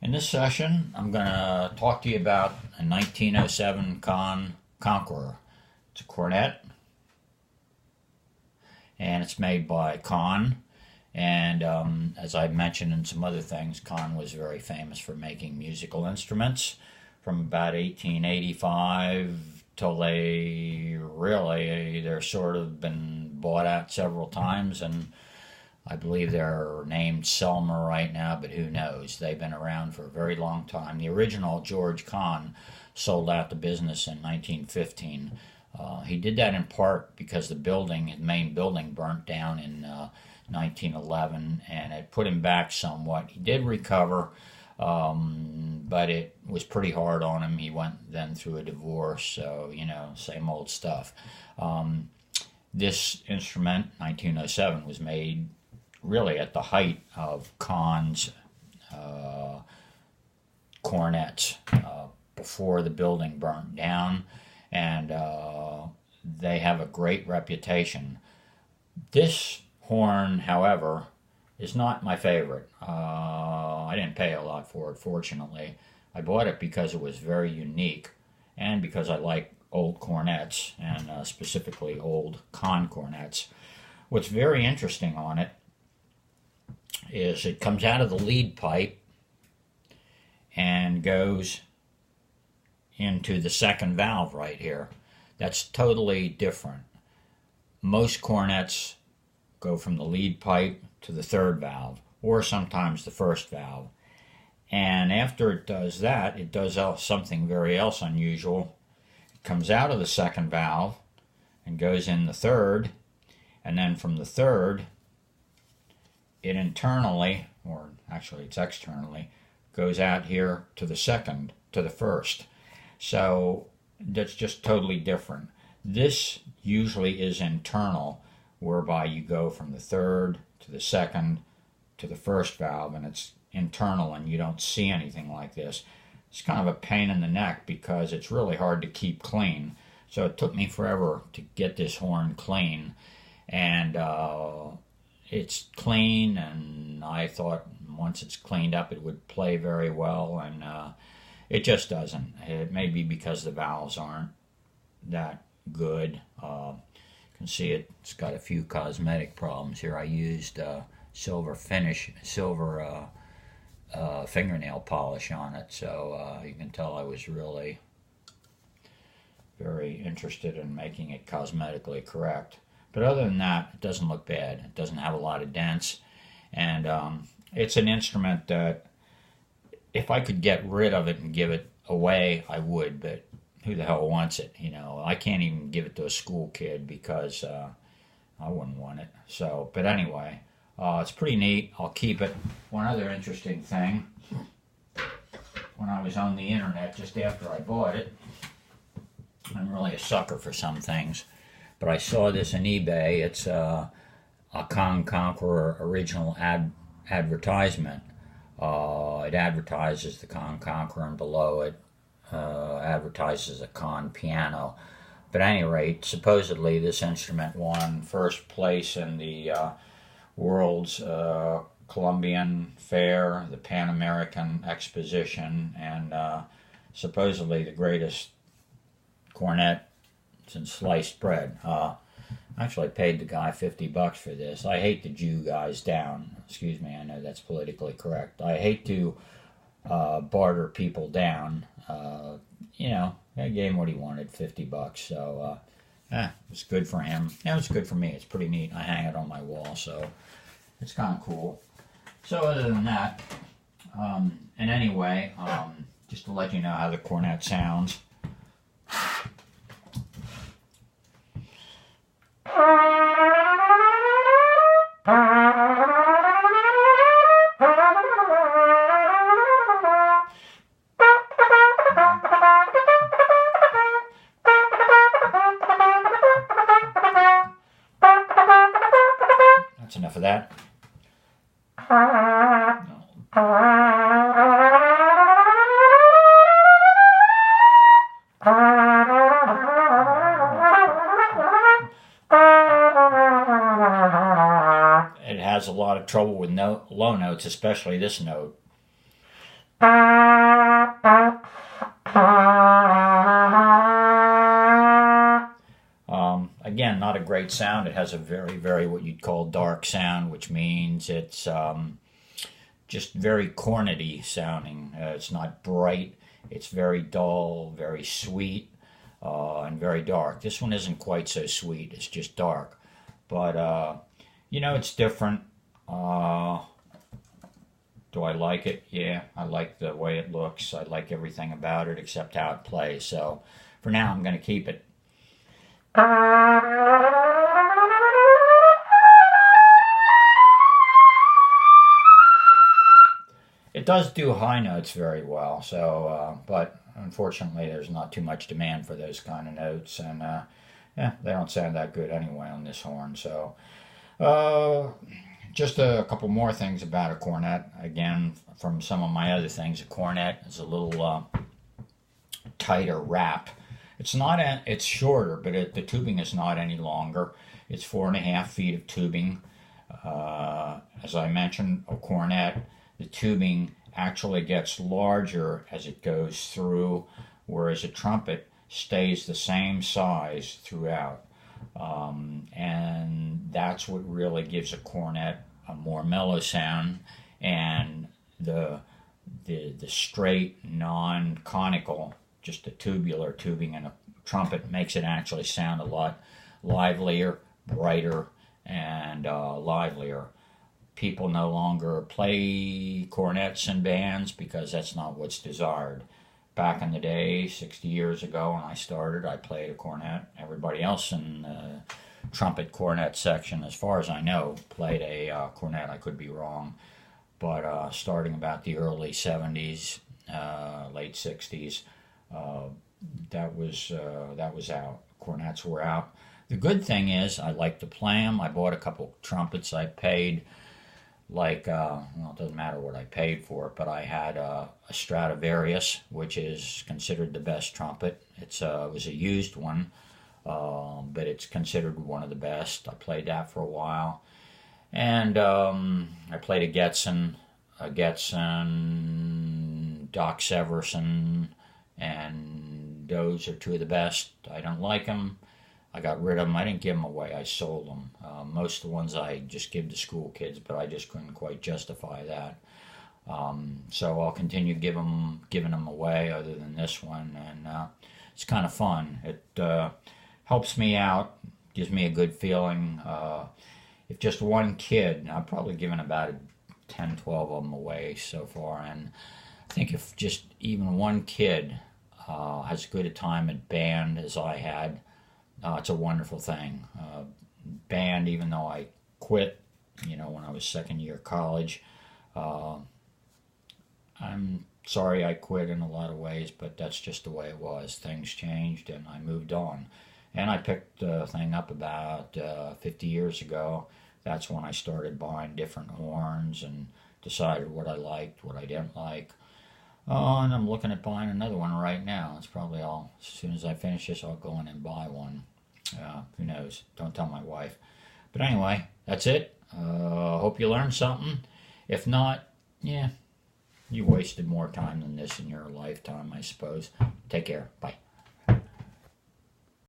In this session, I'm going to talk to you about a 1907 Conn-Conqueror. It's a cornet, and it's made by Conn. And as I've mentioned in some other things, Conn was very famous for making musical instruments from about 1885 till they're sort of been bought out several times, and I believe they're named Selmer right now, but who knows? They've been around for a very long time. The original George Conn sold out the business in 1915. He did that in part because his main building, burnt down in 1911, and it put him back somewhat. He did recover, but it was pretty hard on him. He went then through a divorce, so, same old stuff. This instrument, 1907, was made really at the height of Conn's cornets, before the building burnt down, and they have a great reputation. This horn, however, is not my favorite. I didn't pay a lot for it, fortunately. I bought it because it was very unique and because I like old cornets, and specifically old Conn cornets. What's very interesting on it is it comes out of the lead pipe and goes into the second valve right here. That's totally different. Most cornets go from the lead pipe to the third valve, or sometimes the first valve. And after it does that, it does something very else unusual. It comes out of the second valve and goes in the third, and then from the third, it internally, or actually it's externally, goes out here to the first. So that's just totally different. This usually is internal, whereby you go from the third to the second to the first valve, and it's internal, and you don't see anything like this. It's kind of a pain in the neck because it's really hard to keep clean. So it took me forever to get this horn clean, and it's clean, and I thought once it's cleaned up it would play very well, and it just doesn't. It may be because the valves aren't that good. You can see it's got a few cosmetic problems here. I used silver fingernail polish on it, so you can tell I was really very interested in making it cosmetically correct. But other than that, it doesn't look bad. It doesn't have a lot of dents, and it's an instrument that if I could get rid of it and give it away, I would, but who the hell wants it? I can't even give it to a school kid because I wouldn't want it. So, but anyway, it's pretty neat. I'll keep it. One other interesting thing, when I was on the internet just after I bought it, I'm really a sucker for some things, but I saw this on eBay. It's a Conn-Conqueror original advertisement. It advertises the Conn-Conqueror, and below it advertises a Conn piano. But at any rate, supposedly this instrument won first place in the World's Columbian Fair, the Pan American Exposition, and supposedly the greatest cornet since sliced bread. Actually, I paid the guy $50 for this. I hate to Jew guys down. Excuse me, I know that's politically correct. I hate to barter people down. I gave him what he wanted, $50. So, it was good for him. It was good for me. It's pretty neat. I hang it on my wall, so it's kind of cool. So, other than that, and anyway, just to let you know how the cornet sounds. That's enough of that. It has a lot of trouble with low notes, especially this note. Again, not a great sound. It has a very, very what you'd call dark sound, which means it's just very cornety sounding. It's not bright. It's very dull, very sweet, and very dark. This one isn't quite so sweet. It's just dark. But, it's different. Do I like it? Yeah, I like the way it looks. I like everything about it except how it plays. So for now, I'm going to keep it. It does do high notes very well, but unfortunately there's not too much demand for those kind of notes, and they don't sound that good anyway on this horn. So just a couple more things about a cornet. Again, from some of my other things, a cornet is a little tighter wrap. It's shorter, but the tubing is not any longer. It's 4.5 feet of tubing. As I mentioned, a cornet, the tubing actually gets larger as it goes through, whereas a trumpet stays the same size throughout. And that's what really gives a cornet a more mellow sound, and the straight, non-conical, just a tubular tubing in a trumpet makes it actually sound a lot livelier, brighter, and livelier. People no longer play cornets in bands because that's not what's desired. Back in the day, 60 years ago when I started, I played a cornet. Everybody else in the trumpet cornet section, as far as I know, played a cornet. I could be wrong. But starting about the early 70s, late 60s, that was out. Cornets were out. The good thing is I like to play them. I bought a couple trumpets. I paid it doesn't matter what I paid for it, but I had a Stradivarius, which is considered the best trumpet. It was a used one, but it's considered one of the best. I played that for a while. And I played a Getson, Doc Severson, and those are two of the best. I don't like them. I got rid of them. I didn't give them away. I sold them. Most of the ones I just give to school kids, but I just couldn't quite justify that. So I'll continue giving them away other than this one. And it's kind of fun. It helps me out, gives me a good feeling. If just one kid, I've probably given about 10, 12 of them away so far. And I think if just even one kid has as good a time at band as I had, it's a wonderful thing. Band, even though I quit, when I was second year college, I'm sorry I quit in a lot of ways, but that's just the way it was. Things changed and I moved on. And I picked the thing up about 50 years ago. That's when I started buying different horns and decided what I liked, what I didn't like. And I'm looking at buying another one right now. It's probably as soon as I finish this, I'll go in and buy one. Who knows? Don't tell my wife. But anyway, that's it. Hope you learned something. If not, you wasted more time than this in your lifetime, I suppose. Take care. Bye.